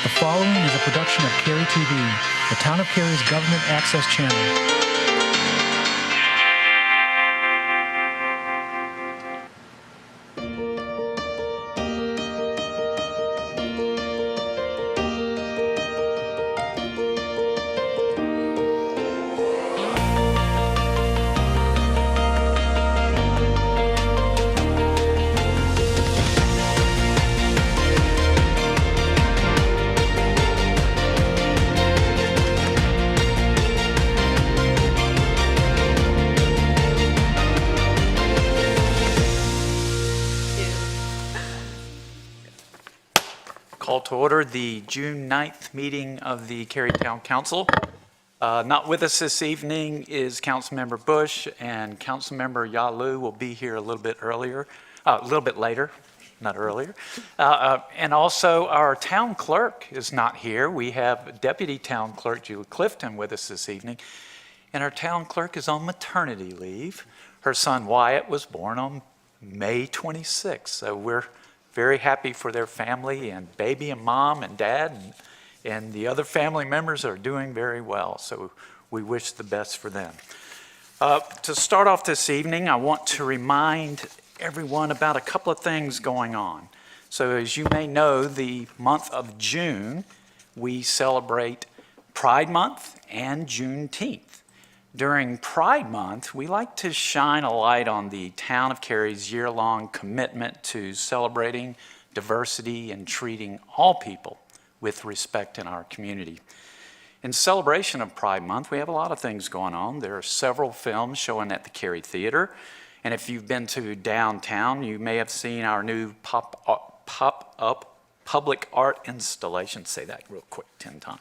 The following is a production of Cary TV, the Town of Cary's government access channel. Call to order the June 9th meeting of the Cary Town Council. Not with us this evening is Councilmember Bush, and Councilmember Yalu will be here a little bit later, not earlier. And also our town clerk is not here. We have Deputy Town Clerk Julie Clifton with us this evening, and our town clerk is on maternity leave. Her son Wyatt was born on May 26th, so we're very happy for their family, and baby and mom and dad and the other family members are doing very well. So we wish the best for them. To start off this evening, I want to remind everyone about a couple of things going on. So as you may know, the month of June, we celebrate Pride Month and Juneteenth. During Pride Month, we like to shine a light on the town of Cary's year-long commitment to celebrating diversity and treating all people with respect in our community. In celebration of Pride Month, we have a lot of things going on. There are several films showing at the Cary Theater, and if you've been to downtown, you may have seen our new pop-up public art installation, say that real quick 10 times,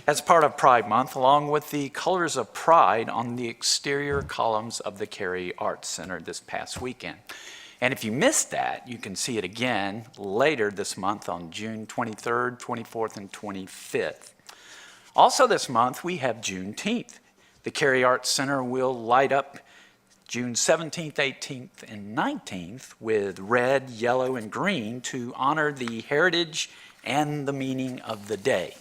as part of Pride Month, along with the Colors of Pride on the exterior columns of the Cary Arts Center this past weekend. And if you missed that, you can see it again later this month on June 23rd, 24th, and 25th. Also this month, we have Juneteenth. The Cary Arts Center will light up June 17th, 18th, and 19th with red, yellow, and green to honor the heritage and the meaning of the day.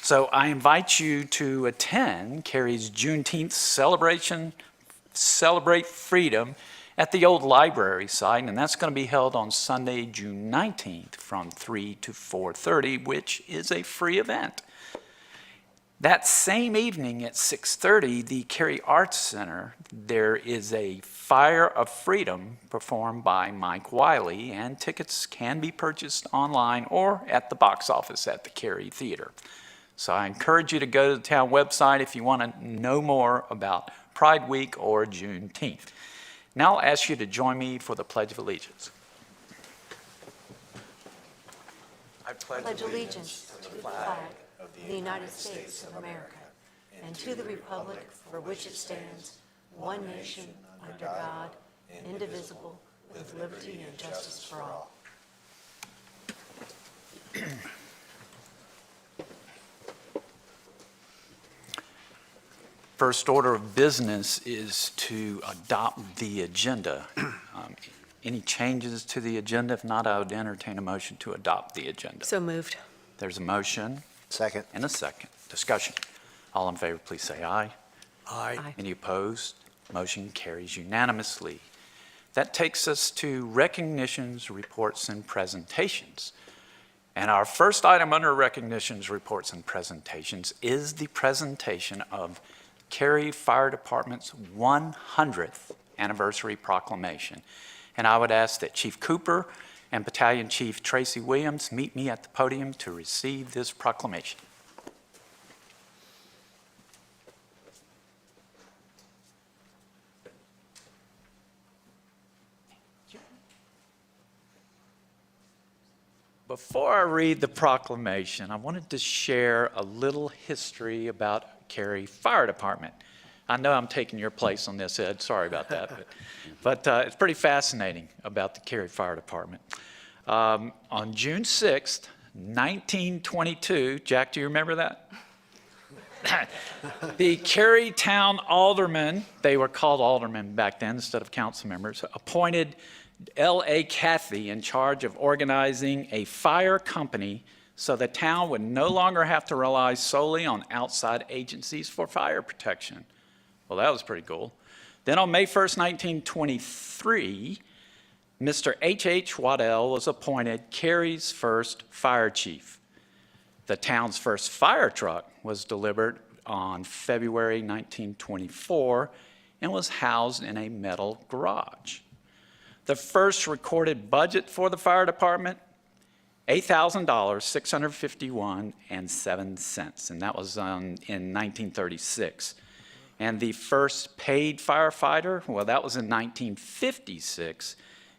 So I invite you to attend Cary's Juneteenth celebration, Celebrate Freedom, at the old library site, and that's going to be held on Sunday, June 19th from 3 to 4:30, which is a free event. That same evening at 6:30, the Cary Arts Center, there is a Fire of Freedom performed by Mike Wiley, and tickets can be purchased online or at the box office at the Cary Theater. So I encourage you to go to the town website if you want to know more about Pride Week or Juneteenth. Now I'll ask you to join me for the Pledge of Allegiance. I pledge allegiance to the flag of the United States of America, and to the republic for which it stands, one nation, under God, indivisible, with liberty and justice for all. First order of business is to adopt the agenda. Any changes to the agenda? If not, I would entertain a motion to adopt the agenda. So moved. There's a motion. Second. And a second. Discussion. All in favor, please say aye. Aye. Any opposed? Motion carries unanimously. That takes us to recognitions, reports, and presentations. And our first item under recognitions, reports, and presentations is the presentation of Cary Fire Department's 100th anniversary proclamation. And I would ask that Chief Cooper and Battalion Chief Tracy Williams meet me at the podium to receive this proclamation. Before I read the proclamation, I wanted to share a little history about Cary Fire Department. I know I'm taking your place on this, Ed. Sorry about that. But it's pretty fascinating about the Cary Fire Department. On June 6th, 1922, Jack, do you remember that? The Cary Town Aldermen, they were called aldermen back then instead of council members, appointed L.A. Cathy in charge of organizing a fire company so the town would no longer have to rely solely on outside agencies for fire protection. Well, that was pretty cool. Then on May 1st, 1923, Mr. H.H. Waddell was appointed Cary's first fire chief. The town's first fire truck was delivered on February 1924 and was housed in a metal garage. The first recorded budget for the fire department, $8,000, $651.07, and that was in 1936. And the first paid firefighter, well, that was in 1956,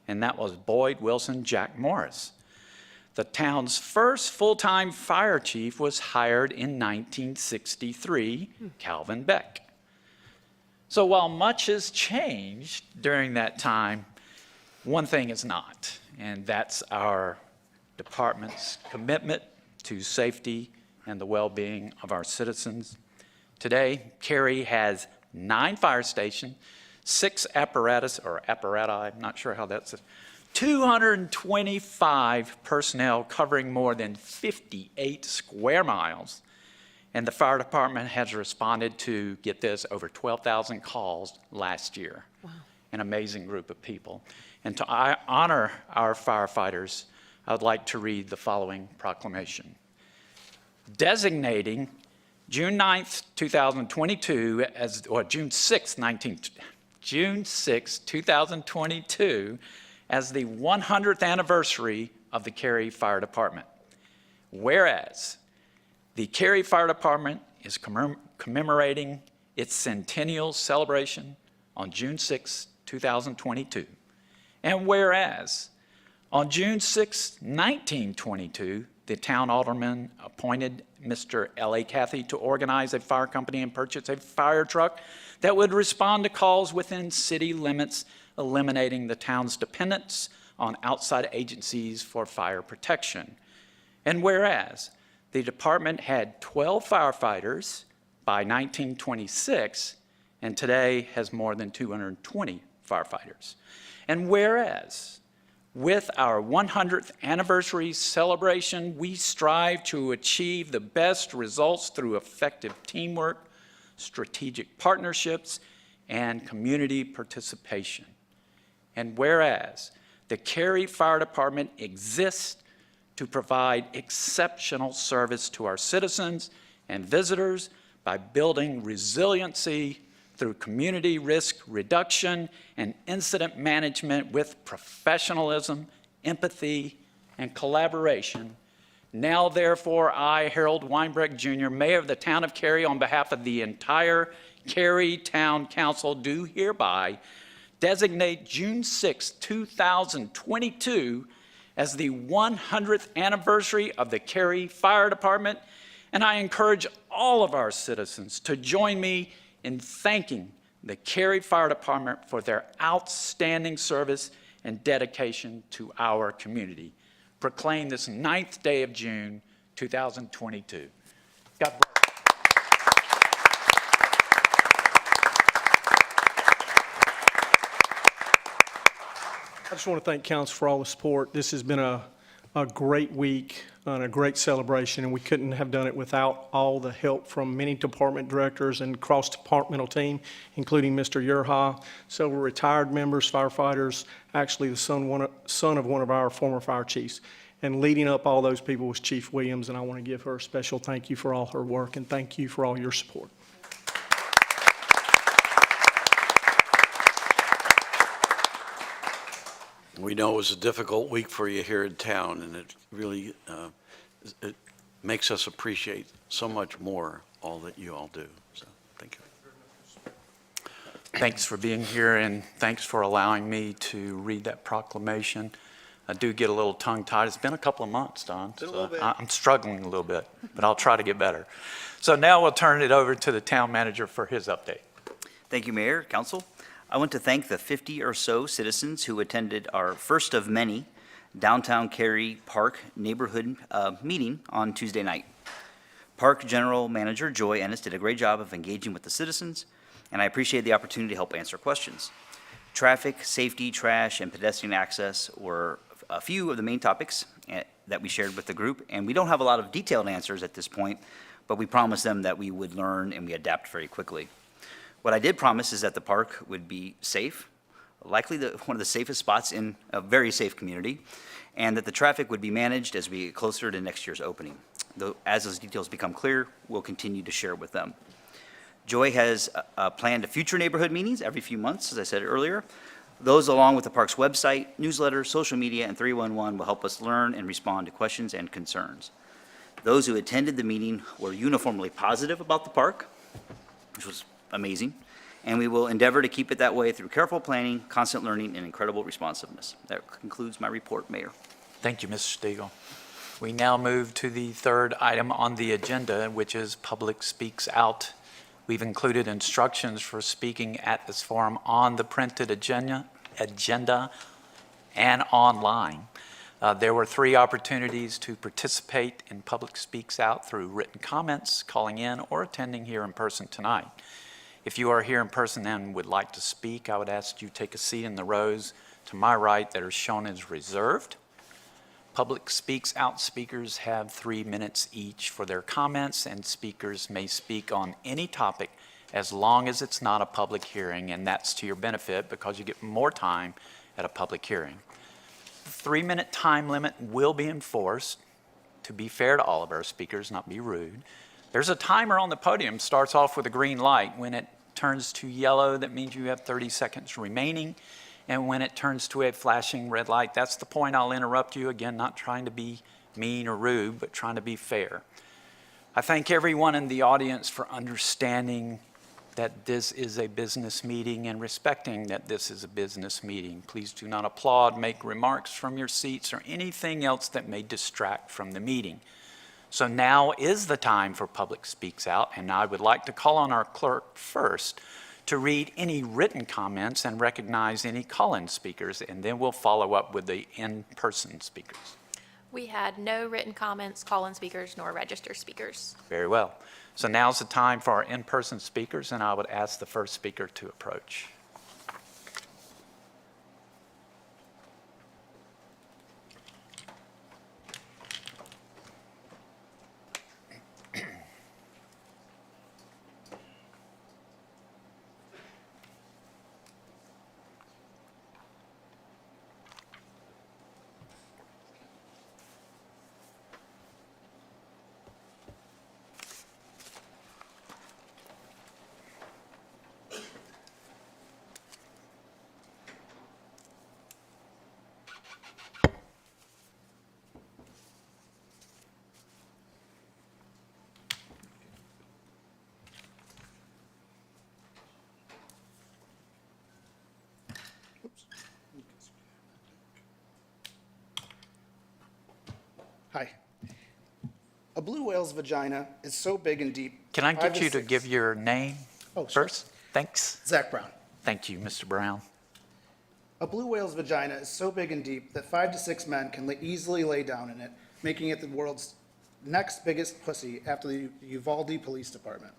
and that was Boyd Wilson Jack Morris. The town's first full-time fire chief was hired in 1963, Calvin Beck. So while much has changed during that time, one thing is not, and that's our department's commitment to safety and the well-being of our citizens. Today, Cary has 9 fire stations, 6 apparati, I'm not sure how that's, 225 personnel covering more than 58 square miles. And the fire department has responded to, get this, over 12,000 calls last year. Wow. An amazing group of people. And to honor our firefighters, I would like to read the following proclamation. Designating June 9th, 2022, or June 6th, 2022, as the 100th anniversary of the Cary Fire Department. Whereas the Cary Fire Department is commemorating its centennial celebration on June 6, 2022. And whereas on June 6, 1922, the town alderman appointed Mr. L.A. Cathy to organize a fire company and purchase a fire truck that would respond to calls within city limits, eliminating the town's dependence on outside agencies for fire protection. And whereas the department had 12 firefighters by 1926 and today has more than 220 firefighters. And whereas with our 100th anniversary celebration, we strive to achieve the best results through effective teamwork, strategic partnerships, and community participation. And whereas the Cary Fire Department exists to provide exceptional service to our citizens and visitors by building resiliency through community risk reduction and incident management with professionalism, empathy, and collaboration. Now, therefore, I, Harold Weinbrecht Jr., Mayor of the Town of Cary, on behalf of the entire Cary Town Council, do hereby designate June 6, 2022 as the 100th anniversary of the Cary Fire Department, and I encourage all of our citizens to join me in thanking the Cary Fire Department for their outstanding service and dedication to our community. Proclaim this 9th day of June, 2022. God bless. I just want to thank Council for all the support. This has been a great week and a great celebration, and we couldn't have done it without all the help from many department directors and cross-departmental team, including Mr. Yerha, several retired members, firefighters, actually the son of one of our former fire chiefs. And leading up all those people was Chief Williams, and I want to give her a special thank you for all her work, and thank you for all your support. We know it was a difficult week for you here in town, and it really it makes us appreciate so much more all that you all do. So, thank you. Thanks for being here, and thanks for allowing me to read that proclamation. I do get a little tongue-tied. It's been a couple of months, Don. So I'm struggling a little bit, but I'll try to get better. So now we'll turn it over to the town manager for his update. Thank you, Mayor, Council. I want to thank the 50 or so citizens who attended our first of many downtown Cary Park neighborhood meeting on Tuesday night. Park General Manager Joy Ennis did a great job of engaging with the citizens, and I appreciate the opportunity to help answer questions. Traffic, safety, trash, and pedestrian access were a few of the main topics that that we shared with the group, and we don't have a lot of detailed answers at this point, but we promised them that we would learn and we adapt very quickly. What I did promise is that the park would be safe, likely one of the safest spots in a very safe community, and that the traffic would be managed as we get closer to next year's opening. Though, as those details become clear, we'll continue to share with them. Joy has planned future neighborhood meetings every few months, as I said earlier. Those, along with the park's website, newsletter, social media, and 311, will help us learn and respond to questions and concerns. Those who attended the meeting were uniformly positive about the park, which was amazing, and we will endeavor to keep it that way through careful planning, constant learning, and incredible responsiveness. That concludes my report, Mayor. Thank you, Mr. Stegall. We now move to the third item on the agenda, which is Public Speaks Out. We've included instructions for speaking at this forum on the printed agenda and online. There were 3 opportunities to participate in Public Speaks Out through written comments, calling in, or attending here in person tonight. If you are here in person and would like to speak, I would ask you to take a seat in the rows to my right that are shown as reserved. Public Speaks Out speakers have 3 minutes each for their comments, and speakers may speak on any topic as long as it's not a public hearing, and that's to your benefit because you get more time at a public hearing. The 3-minute time limit will be enforced to be fair to all of our speakers, not be rude. There's a timer on the podium, starts off with a green light. When it turns to yellow, that means you have 30 seconds remaining. And when it turns to a flashing red light, that's the point I'll interrupt you. Again, not trying to be mean or rude, but trying to be fair. I thank everyone in the audience for understanding that this is a business meeting and respecting that this is a business meeting. Please do not applaud, make remarks from your seats, or anything else that may distract from the meeting. So now is the time for Public Speaks Out, and I would like to call on our clerk first to read any written comments and recognize any call-in speakers, and then we'll follow up with the in-person speakers. We had no written comments, call-in speakers, nor registered speakers. Very well. So now's the time for our in-person speakers, and I would ask the first speaker to approach. Hi. A blue whale's vagina is so big and deep. Can I get you to 6 give your name Oh, sure. first? Thanks. Zach Brown. Thank you, Mr. Brown. A blue whale's vagina is so big and deep that 5 to 6 men can easily lay down in it, making it the world's next biggest pussy after the Uvalde Police Department.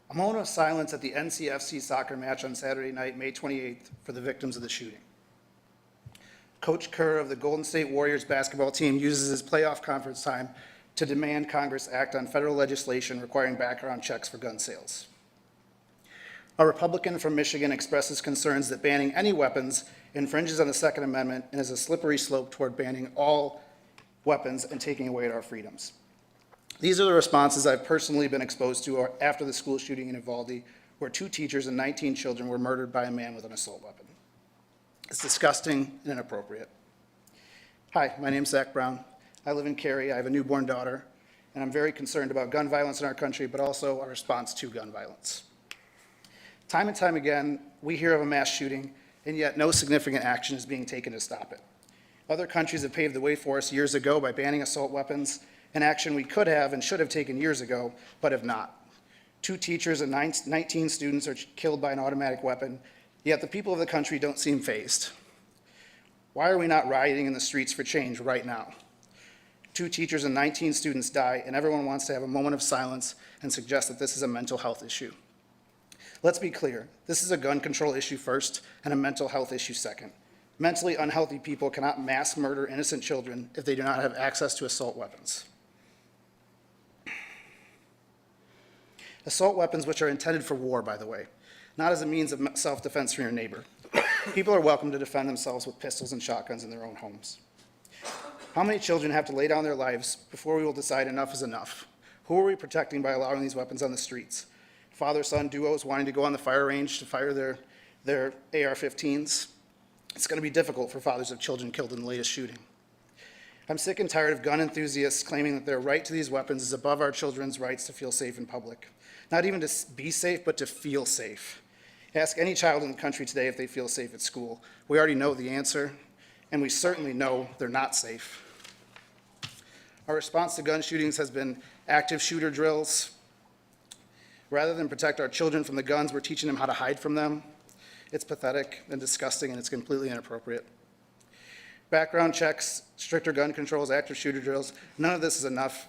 A moment of silence at the NCFC soccer match on Saturday night, May 28th, for the victims of the shooting. Coach Kerr of the Golden State Warriors basketball team uses his playoff conference time to demand Congress act on federal legislation requiring background checks for gun sales. A Republican from Michigan expresses concerns that banning any weapons infringes on the Second Amendment and is a slippery slope toward banning all weapons and taking away our freedoms. These are the responses I've personally been exposed to after the school shooting in Uvalde, where 2 teachers and 19 children were murdered by a man with an assault weapon. It's disgusting and inappropriate. Hi, my name's Zach Brown. I live in Cary. I have a newborn daughter, and I'm very concerned about gun violence in our country, but also our response to gun violence. Time and time again, we hear of a mass shooting, and yet no significant action is being taken to stop it. Other countries have paved the way for us years ago by banning assault weapons, an action we could have and should have taken years ago, but have not. 2 teachers and 19 students are killed by an automatic weapon, yet the people of the country don't seem fazed. Why are we not rioting in the streets for change right now? 2 teachers and 19 students die, and everyone wants to have a moment of silence and suggest that this is a mental health issue. Let's be clear, this is a gun control issue first and a mental health issue second. Mentally unhealthy people cannot mass murder innocent children if they do not have access to assault weapons. Assault weapons which are intended for war, by the way, not as a means of self-defense from your neighbor. People are welcome to defend themselves with pistols and shotguns in their own homes. How many children have to lay down their lives before we will decide enough is enough? Who are we protecting by allowing these weapons on the streets? Father-son duos wanting to go on the fire range to fire their AR-15s? It's going to be difficult for fathers of children killed in the latest shooting. I'm sick and tired of gun enthusiasts claiming that their right to these weapons is above our children's rights to feel safe in public. Not even to be safe, but to feel safe. Ask any child in the country today if they feel safe at school. We already know the answer, and we certainly know they're not safe. Our response to gun shootings has been active shooter drills. Rather than protect our children from the guns, we're teaching them how to hide from them. It's pathetic and disgusting, and it's completely inappropriate. Background checks, stricter gun controls, active shooter drills, none of this is enough.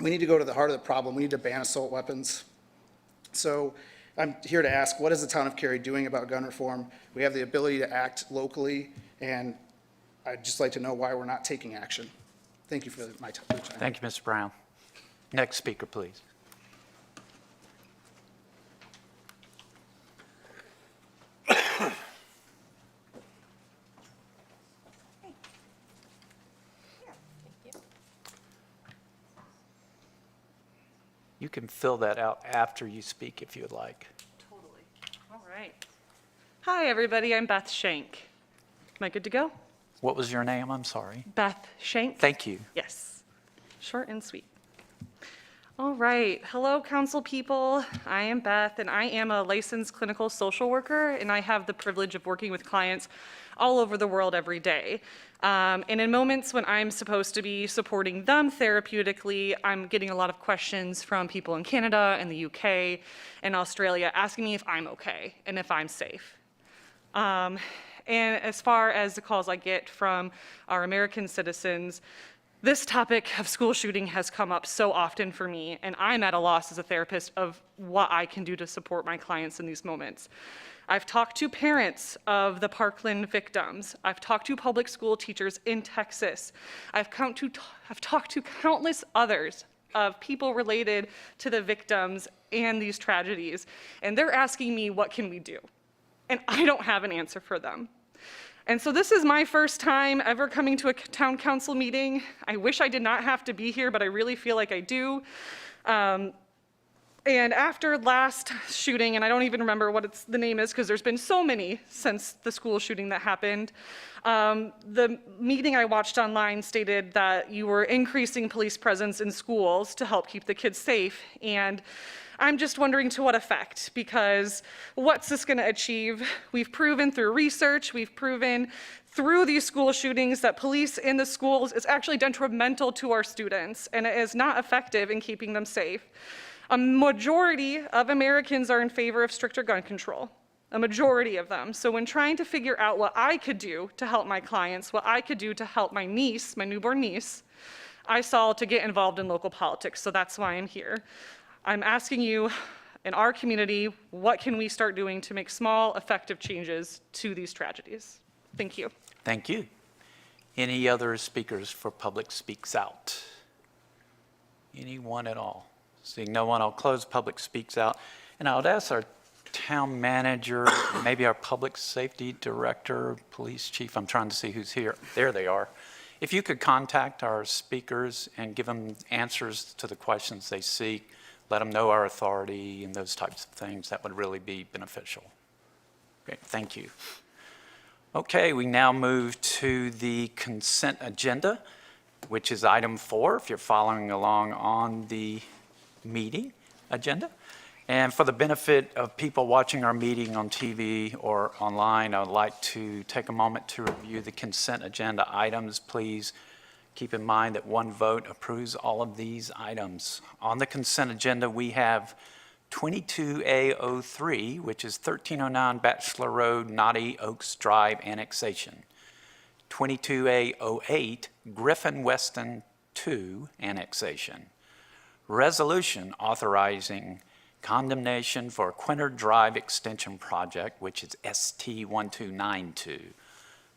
We need to go to the heart of the problem. We need to ban assault weapons. So I'm here to ask, what is the town of Cary doing about gun reform? We have the ability to act locally, and I'd just like to know why we're not taking action. Thank you for my time. Thank you, Mr. Brown. Next speaker, please. You can fill that out after you speak if you would like. Totally. All right. Hi, everybody. I'm Beth Shank. Am I good to go? What was your name? I'm sorry. Beth Shank? Thank you. Yes. Short and sweet. All right. Hello, council people. I am Beth, and I am a licensed clinical social worker, and I have the privilege of working with clients all over the world every day. And in moments when I'm supposed to be supporting them therapeutically, I'm getting a lot of questions from people in Canada and the UK and Australia asking me if I'm okay and if I'm safe. And as far as the calls I get from our American citizens, this topic of school shooting has come up so often for me, and I'm at a loss as a therapist of what I can do to support my clients in these moments. I've talked to parents of the Parkland victims. I've talked to public school teachers in Texas. I've talked to countless others of people related to the victims and these tragedies, and they're asking me, what can we do? And I don't have an answer for them. And so this is my first time ever coming to a town council meeting. I wish I did not have to be here, but I really feel like I do. And after last shooting, and I don't even remember what the name is because there's been so many since the school shooting that happened, the meeting I watched online stated that you were increasing police presence in schools to help keep the kids safe. And I'm just wondering to what effect, because what's this going to achieve? We've proven through research, we've proven through these school shootings that police in the schools is actually detrimental to our students, and it is not effective in keeping them safe. A majority of Americans are in favor of stricter gun control, a majority of them. So when trying to figure out what I could do to help my clients, what I could do to help my niece, my newborn niece, I saw to get involved in local politics, so that's why I'm here. I'm asking you, in our community, what can we start doing to make small, effective changes to these tragedies? Thank you. Thank you. Any other speakers for Public Speaks Out? Anyone at all? Seeing no one, I'll close Public Speaks Out. And I would ask our town manager, maybe our public safety director, police chief, I'm trying to see who's here. There they are. If you could contact our speakers and give them answers to the questions they seek, let them know our authority and those types of things, that would really be beneficial. Great, thank you. Okay, we now move to the consent agenda, which is item 4, if you're following along on the meeting agenda. And for the benefit of people watching our meeting on TV or online, I would like to take a moment to review the consent agenda items. Please keep in mind that one vote approves all of these items. On the consent agenda, we have 22A03, which is 1309 Bachelor Road, Naughty Oaks Drive annexation. 22A08, Griffin Weston 2 annexation. Resolution authorizing condemnation for Quinter Drive Extension Project, which is ST1292.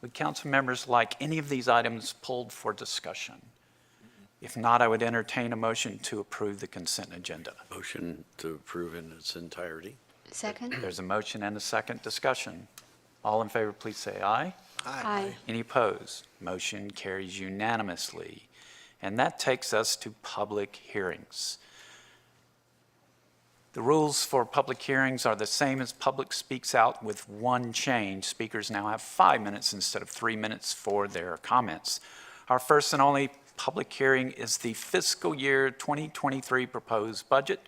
Would council members like any of these items pulled for discussion? If not, I would entertain a motion to approve the consent agenda. Motion to approve in its entirety. Second? There's a motion and a second discussion. All in favor, please say aye. Aye. Any opposed? Motion carries unanimously. And that takes us to public hearings. The rules for public hearings are the same as public speaks out with one change. Speakers now have 5 minutes instead of 3 minutes for their comments. Our first and only public hearing is the fiscal year 2023 proposed budget.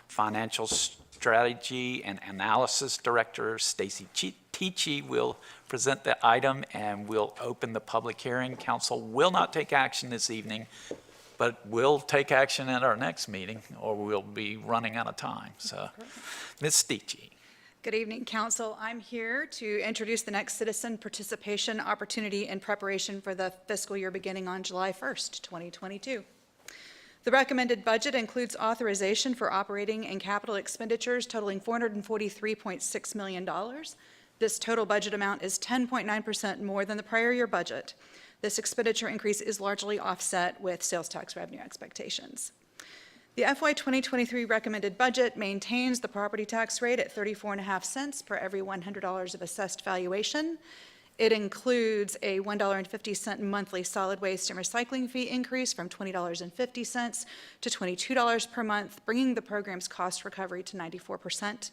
Financial Strategy and Analysis Director Stacy Teachy will present the item and will open the public hearing. Council will not take action this evening, but will take action at our next meeting, or we'll be running out of time. So, Ms. Teachy. Good evening, Council. I'm here to introduce the next citizen participation opportunity in preparation for the fiscal year beginning on July 1st, 2022. The recommended budget includes authorization for operating and capital expenditures totaling $443.6 million. This total budget amount is 10.9% more than the prior year budget. This expenditure increase is largely offset with sales tax revenue expectations. The FY 2023 recommended budget maintains the property tax rate at 34.5 cents per every $100 of assessed valuation. It includes a $1.50 monthly solid waste and recycling fee increase from $20.50 to $22 per month, bringing the program's cost recovery to 94%.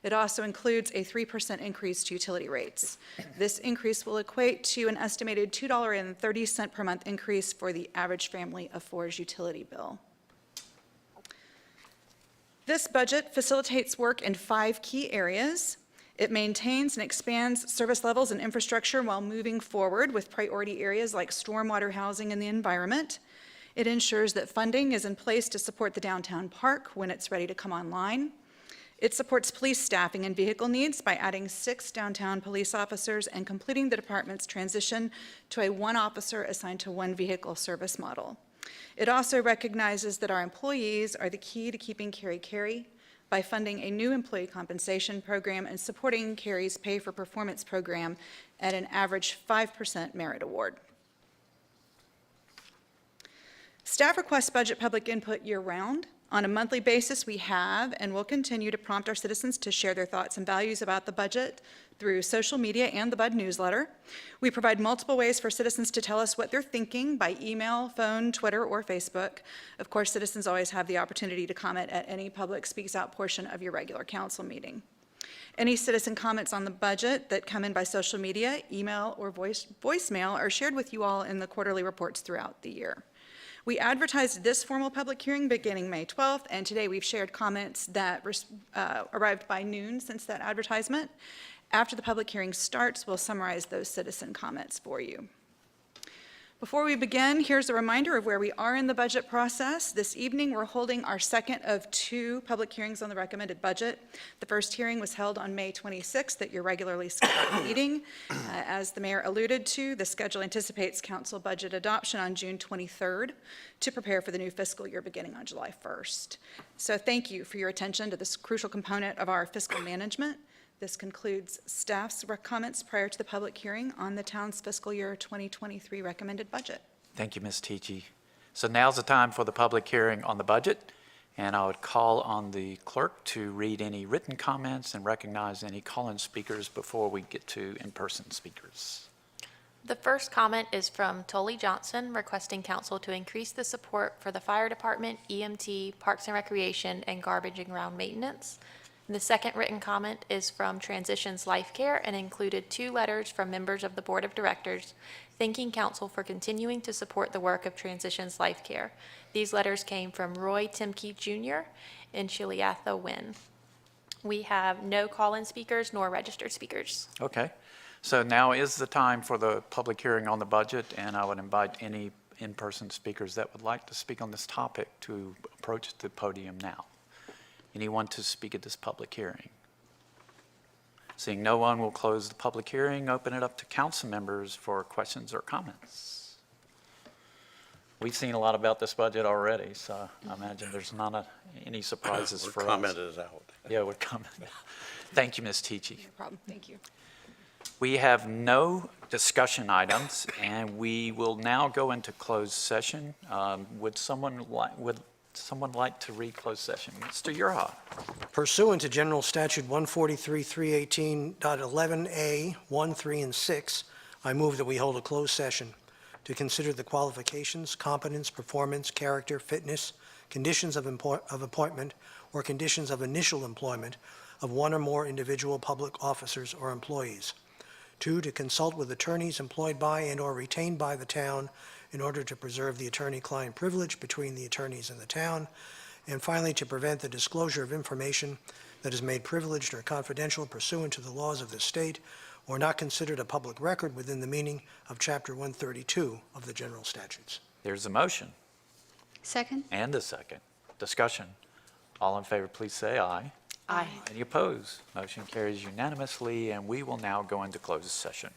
It also includes a 3% increase to utility rates. This increase will equate to an estimated $2.30 per month increase for the average family of four's utility bill. This budget facilitates work in 5 key areas. It maintains and expands service levels and infrastructure while moving forward with priority areas like stormwater, housing, and the environment. It ensures that funding is in place to support the downtown park when it's ready to come online. It supports police staffing and vehicle needs by adding 6 downtown police officers and completing the department's transition to a 1 officer assigned to 1 vehicle service model. It also recognizes that our employees are the key to keeping Cary by funding a new employee compensation program and supporting Cary's Pay for Performance program at an average 5% merit award. Staff requests budget public input year-round. On a monthly basis, we have and will continue to prompt our citizens to share their thoughts and values about the budget through social media and the BUD newsletter. We provide multiple ways for citizens to tell us what they're thinking by email, phone, Twitter, or Facebook. Of course, citizens always have the opportunity to comment at any public speaks out portion of your regular council meeting. Any citizen comments on the budget that come in by social media, email, or voicemail are shared with you all in the quarterly reports throughout the year. We advertised this formal public hearing beginning May 12th, and today we've shared comments that arrived by noon since that advertisement. After the public hearing starts, we'll summarize those citizen comments for you. Before we begin, here's a reminder of where we are in the budget process. This evening, we're holding our second of 2 public hearings on the recommended budget. The first hearing was held on May 26th at your regularly scheduled meeting. As the mayor alluded to, the schedule anticipates council budget adoption on June 23rd to prepare for the new fiscal year beginning on July 1st. So thank you for your attention to this crucial component of our fiscal management. This concludes staff's comments prior to the public hearing on the town's fiscal year 2023 recommended budget. Thank you, Ms. Teachy. So now's the time for the public hearing on the budget, and I would call on the clerk to read any written comments and recognize any call-in speakers before we get to in-person speakers. The first comment is from Tully Johnson, requesting council to increase the support for the fire department, EMT, Parks and Recreation, and garbage and ground maintenance. The second written comment is from Transitions Life Care and included 2 letters from members of the Board of Directors thanking council for continuing to support the work of Transitions Life Care. These letters came from Roy Timke Jr. and Shiliatha Wynn. We have no call-in speakers nor registered speakers. Okay, so now is the time for the public hearing on the budget, and I would invite any in-person speakers that would like to speak on this topic to approach the podium now. Anyone to speak at this public hearing? Seeing no one, we'll close the public hearing, open it up to council members for questions or comments. We've seen a lot about this budget already, so I imagine there's not any surprises for us. Commented out. Yeah, we're commenting. Thank you, Ms. Teachy. No problem. Thank you. We have no discussion items, and we will now go into closed session. Would someone like to read closed session? Mr. Urha. Pursuant to General Statute 143-318.11A, 1, 3, and 6, I move that we hold a closed session to consider the qualifications, competence, performance, character, fitness, conditions of appointment, or conditions of initial employment of one or more individual public officers or employees. 2, to consult with attorneys employed by and/or retained by the town in order to preserve the attorney-client privilege between the attorneys and the town. And finally, to prevent the disclosure of information that is made privileged or confidential pursuant to the laws of the state or not considered a public record within the meaning of Chapter 132 of the general statutes. There's a motion Second? and a second. Discussion. All in favor, please say aye. Aye. Any opposed? Motion carries unanimously, and we will now go into closed session.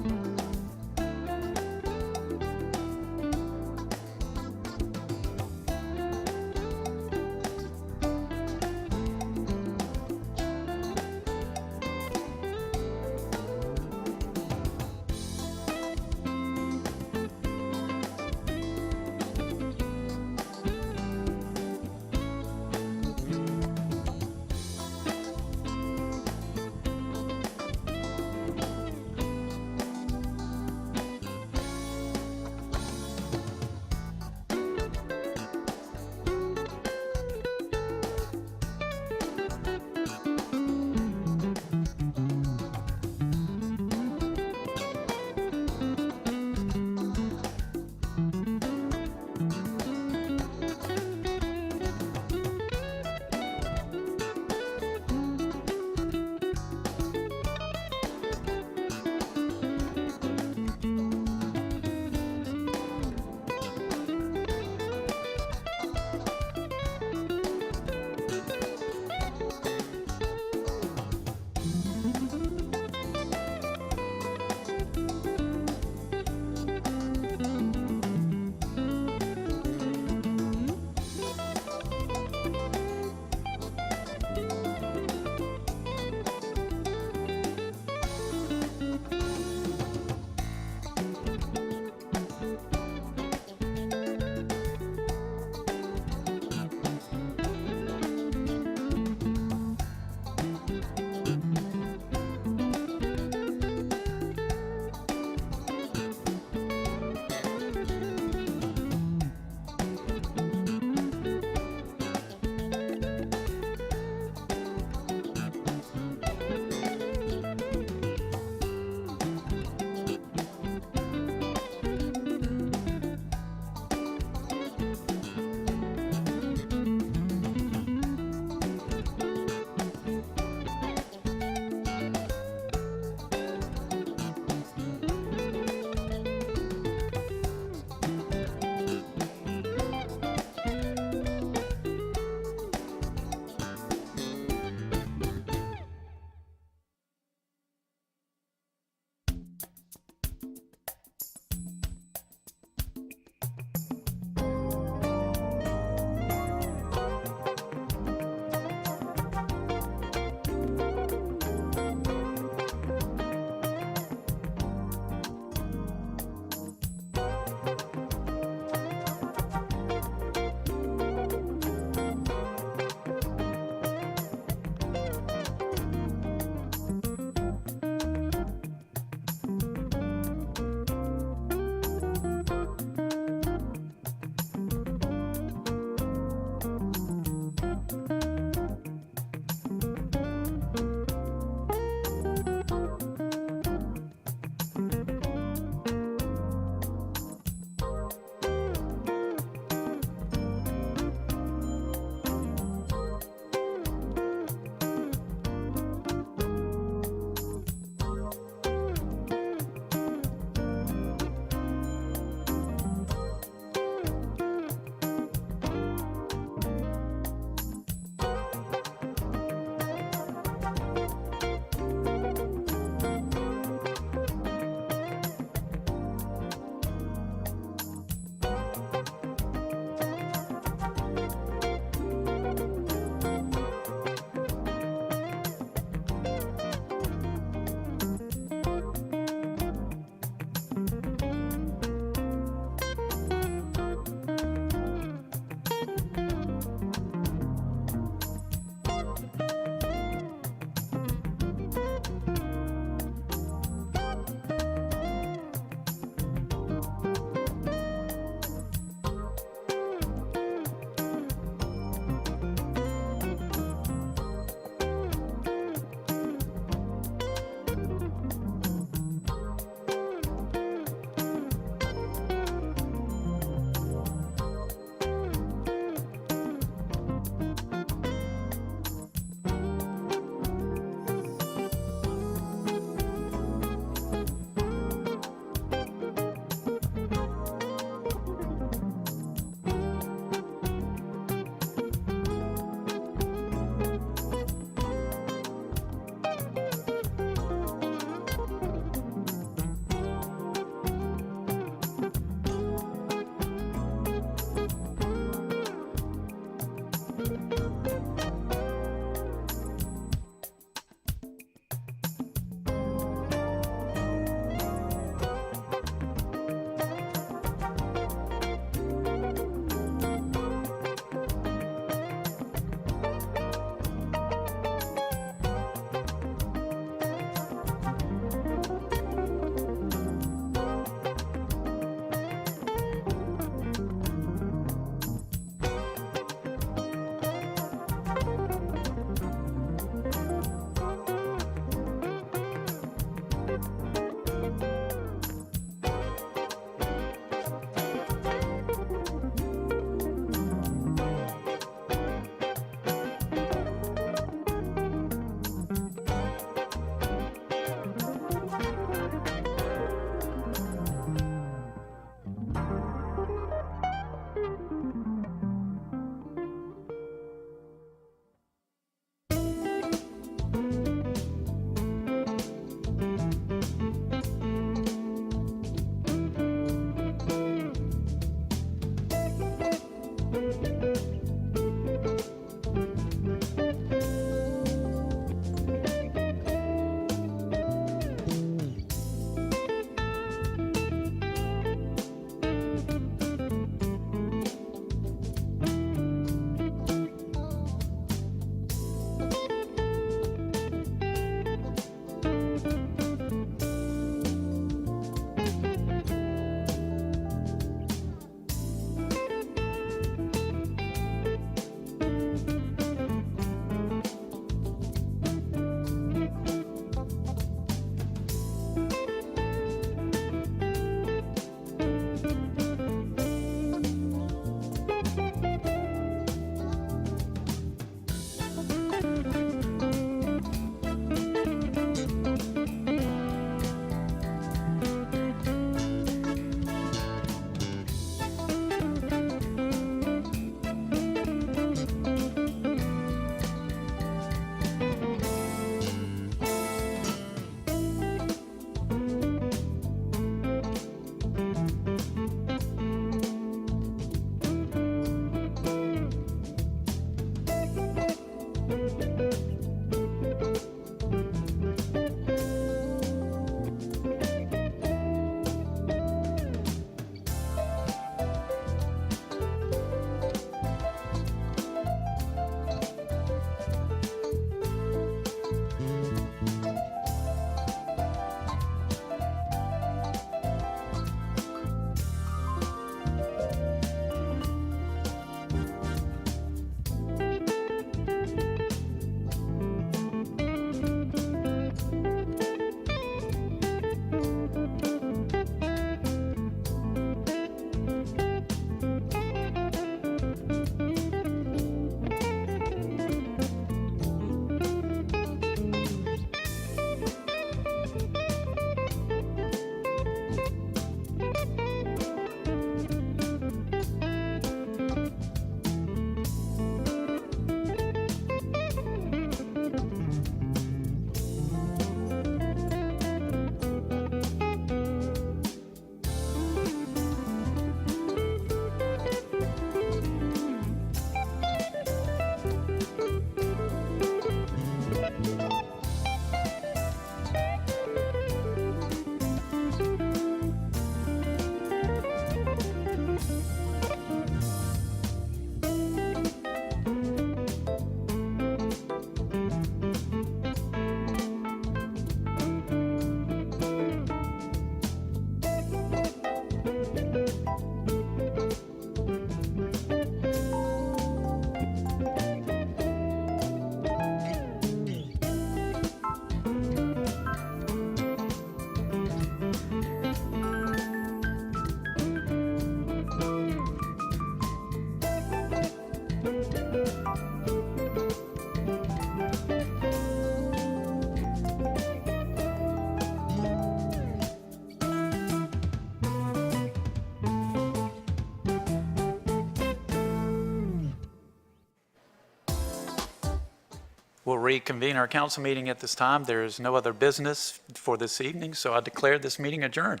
We'll reconvene our council meeting at this time. There is no other business for this evening, so I declare this meeting adjourned.